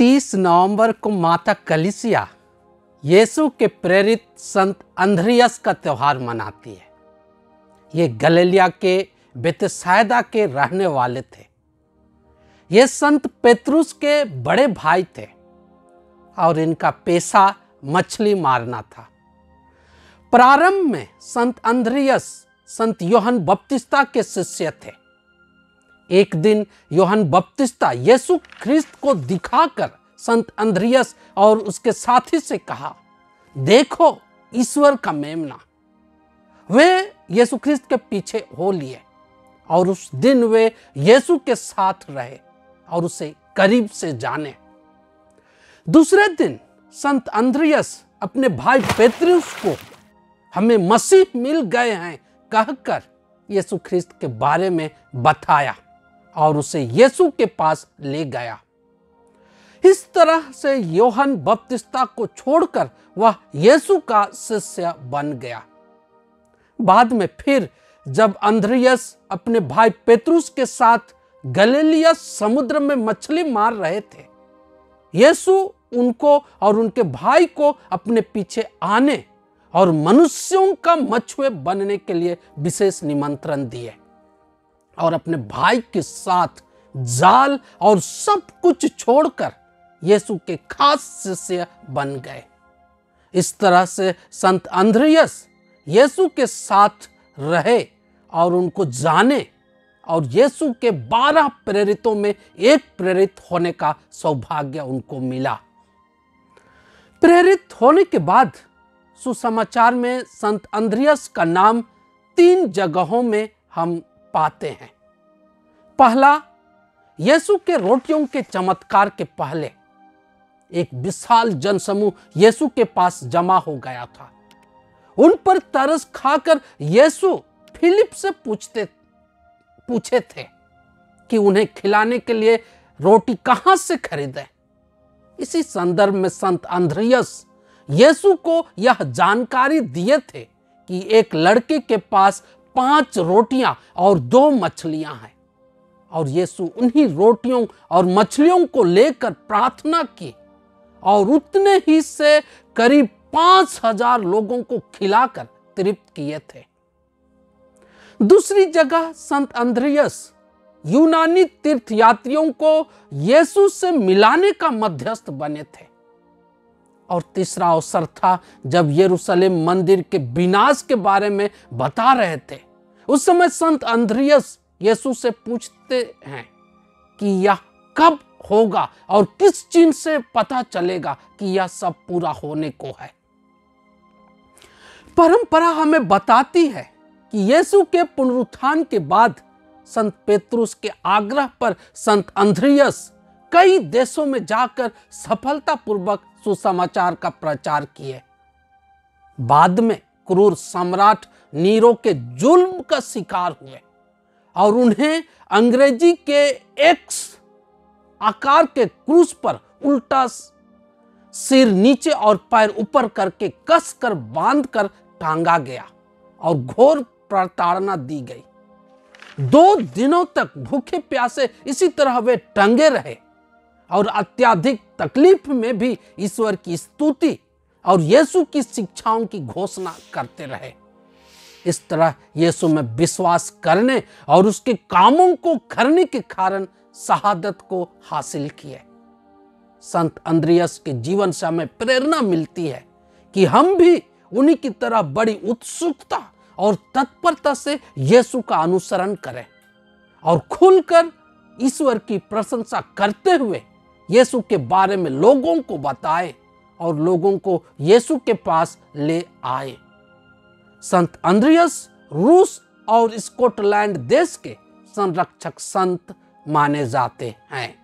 30 नवंबर को माता कलीसिया यीशु के प्रेरित संत अंद्रियास का त्यौहार मनाती है। ये गलीलिया के बेतसैदा के रहने वाले थे। ये संत पेतरुस के बड़े भाई थे और इनका पेशा मछली मारना था। प्रारंभ में संत अंद्रियास संत यूहन्ना बपतिस्ता के शिष्य थे। एक दिन यूहन्ना बपतिस्ता यीशु ख्रिस्त को दिखाकर संत अंद्रियास और उसके साथी से कहा, देखो ईश्वर का मेमना। वे यीशु ख्रिस्त के पीछे हो लिए और उस दिन वे यीशु के साथ रहे और उसे करीब से जाने। दूसरे दिन संत अंद्रियास अपने भाई पेतरुस को हमें मसीह मिल गए हैं कहकर यीशु ख्रिस्त के बारे में बताया और उसे यीशु के पास ले गया। इस तरह से यूहन्ना बपतिस्ता को छोड़कर वह यीशु का शिष्य बन गया। बाद में फिर जब अंद्रियास अपने भाई पेतरुस के साथ गलीलिया समुद्र में मछली मार रहे थे, यीशु उनको और उनके भाई को अपने पीछे आने और मनुष्यों का मछुए बनने के लिए विशेष निमंत्रण दिए और अपने भाई के साथ जाल और सब कुछ छोड़कर यीशु के खास शिष्य बन गए। इस तरह से संत अंद्रियास यीशु के साथ रहे और उनको जाने और यीशु के 12 प्रेरितों में एक प्रेरित होने का सौभाग्य उनको मिला। प्रेरित होने के बाद सुसमाचार में संत अंद्रियास का नाम 3 जगहों में हम पाते हैं। पहला, यीशु के रोटियों के चमत्कार के पहले एक विशाल जनसमूह यीशु के पास जमा हो गया था। उन पर तरस खाकर यीशु फिलिप से पूछे थे कि उन्हें खिलाने के लिए रोटी कहां से खरीदें। इसी संदर्भ में संत अंद्रियास यीशु को यह जानकारी दिए थे कि एक लड़के के पास 5 रोटियां और 2 मछलियां हैं और यीशु उन्हीं रोटियों और मछलियों को लेकर प्रार्थना की और उतने ही से करीब 5000 लोगों को खिलाकर तृप्त किए थे। दूसरी जगह संत अंद्रियास यूनानी तीर्थयात्रियों को यीशु से मिलाने का मध्यस्थ बने थे। और तीसरा अवसर था जब यरूशलेम मंदिर के विनाश के बारे में बता रहे थे। उस समय संत अंद्रियास यीशु से पूछते हैं कि यह कब होगा और किस चिन्ह से पता चलेगा कि यह सब पूरा होने को है। परंपरा हमें बताती है कि यीशु के पुनरुत्थान के बाद संत पेतरुस के आग्रह पर संत अंद्रियास कई देशों में जाकर सफलतापूर्वक सुसमाचार का प्रचार किए। बाद में क्रूर सम्राट नीरो के जुल्म का शिकार हुए और उन्हें अंग्रेजी के एक्स आकार के क्रूस पर उल्टा सिर नीचे और पैर ऊपर करके कसकर बांधकर टांगा गया और घोर प्रताड़ना दी गई। 2 दिनों तक भूखे प्यासे इसी तरह वे टंगे रहे और अत्यधिक तकलीफ में भी ईश्वर की स्तुति और यीशु की शिक्षाओं की घोषणा करते रहे। इस तरह यीशु में विश्वास करने और उसके कामों को करने के कारण शहादत को हासिल किए। संत अंद्रियास के जीवन से हमें प्रेरणा मिलती है कि हम भी उन्हीं की तरह बड़ी उत्सुकता और तत्परता से यीशु का अनुसरण करें और खुलकर ईश्वर की प्रशंसा करते हुए यीशु के बारे में लोगों को बताएं और लोगों को यीशु के पास ले आए। संत अंद्रियास रूस और स्कॉटलैंड देश के संरक्षक संत माने जाते हैं।